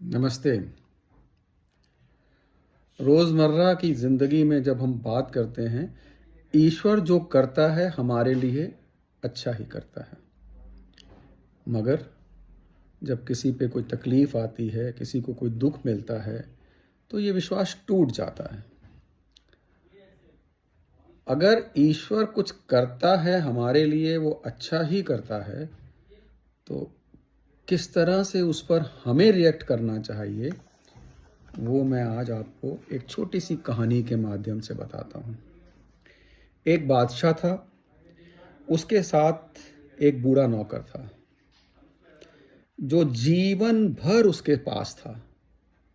नमस्ते। रोज़मर्रा की ज़िंदगी में जब हम बात करते हैं, ईश्वर जो करता है हमारे लिए अच्छा ही करता है। मगर जब किसी पे कोई तकलीफ़ आती है, किसी को कोई दुःख मिलता है, तो ये विश्वास टूट जाता है। अगर ईश्वर कुछ करता है हमारे लिए वो अच्छा ही करता है, तो किस तरह से उस पर हमें रिएक्ट करना चाहिए, वो मैं आज आपको एक छोटी-सी कहानी के माध्यम से बताता हूँ। एक बादशाह था, उसके साथ एक बूढ़ा नौकर था, जो जीवन भर उसके पास था।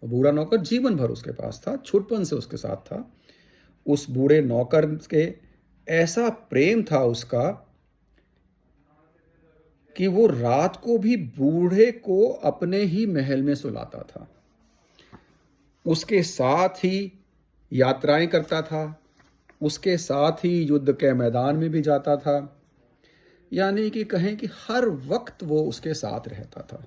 बूढ़ा नौकर जीवन भर उसके पास था, छुटपन से उसके साथ था। उस बूढ़े नौकर के ऐसा प्रेम था उसका कि वो रात को भी बूढ़े को अपने ही महल में सुलाता था। उसके साथ ही यात्राएं करता था, उसके साथ ही युद्ध के मैदान में भी जाता था। यानी कि कहें कि हर वक्त वो उसके साथ रहता था।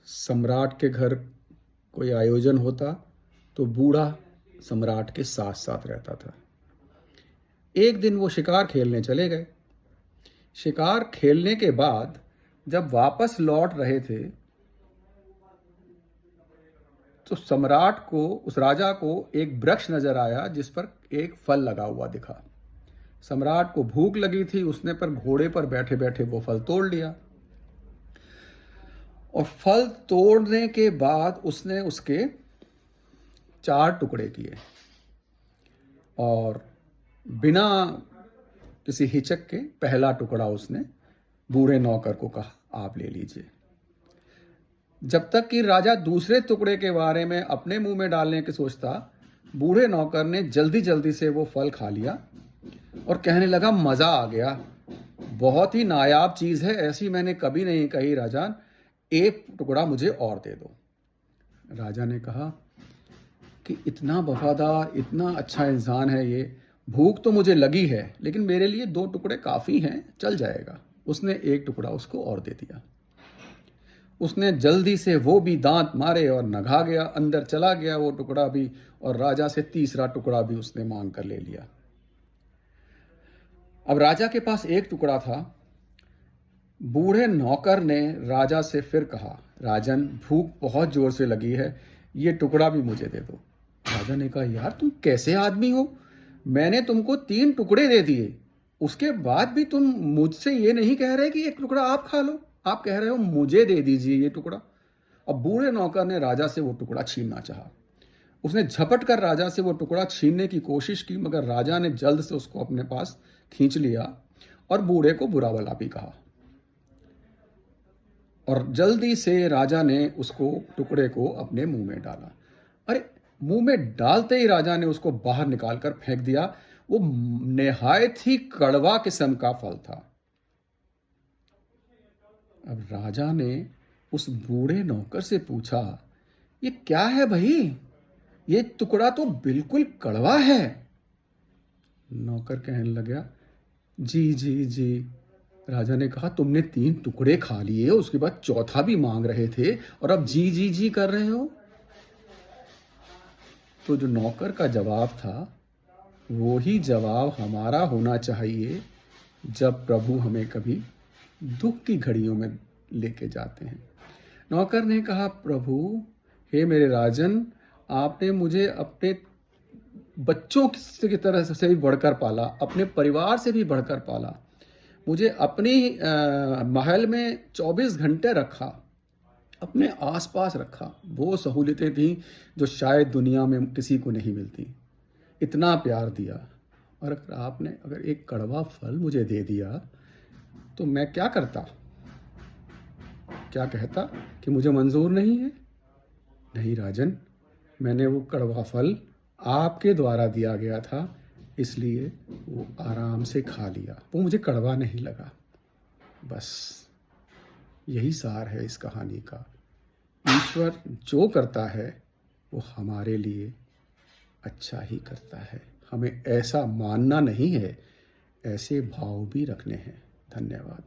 सम्राट के घर कोई आयोजन होता तो बूढ़ा सम्राट के साथ साथ रहता था। एक दिन वो शिकार खेलने चले गए। शिकार खेलने के बाद जब वापस लौट रहे थे, तो सम्राट को, उस राजा को, एक वृक्ष नजर आया जिस पर एक फल लगा हुआ दिखा। सम्राट को भूख लगी थी, उसने पर घोड़े पर बैठे बैठे वो फल तोड़ लिया। और फल तोड़ने के बाद उसने उसके 4 टुकड़े किए और बिना किसी हिचक के पहला टुकड़ा उसने बूढ़े नौकर को कहा, आप ले लीजिए। जब तक कि राजा दूसरे टुकड़े के बारे में अपने मुंह में डालने की सोचता, बूढ़े नौकर ने जल्दी जल्दी से वो फल खा लिया और कहने लगा, मजा आ गया, बहुत ही नायाब चीज है, ऐसी मैंने कभी नहीं कही राजन, एक टुकड़ा मुझे और दे दो। राजा ने कहा कि इतना वफादार, इतना अच्छा इंसान है ये, भूख तो मुझे लगी है लेकिन मेरे लिए 2 टुकड़े काफी हैं, चल जाएगा। उसने एक टुकड़ा उसको और दे दिया। उसने जल्दी से वो भी दांत मारे और नघा गया, अंदर चला गया वो टुकड़ा भी, और राजा से तीसरा टुकड़ा भी उसने मांग कर ले लिया। अब राजा के पास एक टुकड़ा था। बूढ़े नौकर ने राजा से फिर कहा, राजन, भूख बहुत जोर से लगी है, ये टुकड़ा भी मुझे दे दो। राजा ने कहा, यार तुम कैसे आदमी हो, मैंने तुमको 3 टुकड़े दे दिए, उसके बाद भी तुम मुझसे ये नहीं कह रहे कि एक टुकड़ा आप खा लो, आप कह रहे हो मुझे दे दीजिए ये टुकड़ा। अब बूढ़े नौकर ने राजा से वो टुकड़ा छीनना चाहा। उसने झपट कर राजा से वो टुकड़ा छीनने की कोशिश की, मगर राजा ने जल्द से उसको अपने पास खींच लिया और बूढ़े को बुरा भला भी कहा। और जल्दी से राजा ने उसको, टुकड़े को अपने मुंह में डाला। अरे, मुंह में डालते ही राजा ने उसको बाहर निकालकर फेंक दिया। वो निहायत ही कड़वा किस्म का फल था। अब राजा ने उस बूढ़े नौकर से पूछा, ये क्या है भाई, ये टुकड़ा तो बिल्कुल कड़वा है। नौकर कहने लगा, जी जी जी। राजा ने कहा, तुमने 3 टुकड़े खा लिए, उसके बाद चौथा भी मांग रहे थे और अब जी जी जी कर रहे हो। तो जो नौकर का जवाब था, वो ही जवाब हमारा होना चाहिए जब प्रभु हमें कभी दुख की घड़ियों में लेके जाते हैं। नौकर ने कहा, प्रभु, हे मेरे राजन, आपने मुझे अपने बच्चों की तरह से भी बढ़कर पाला, अपने परिवार से भी बढ़कर पाला, मुझे अपनी महल में 24 घंटे रखा, अपने आसपास रखा। वो सहूलियतें थीं जो शायद दुनिया में किसी को नहीं मिलती। इतना प्यार दिया, और अगर आपने एक कड़वा फल मुझे दे दिया तो मैं क्या करता? क्या कहता कि मुझे मंजूर नहीं है? नहीं राजन, मैंने वो कड़वा फल आपके द्वारा दिया गया था, इसलिए वो आराम से खा लिया, वो मुझे कड़वा नहीं लगा। बस यही सार है इस कहानी का। ईश्वर जो करता है वो हमारे लिए अच्छा ही करता है। हमें ऐसा मानना नहीं है, ऐसे भाव भी रखने हैं। धन्यवाद।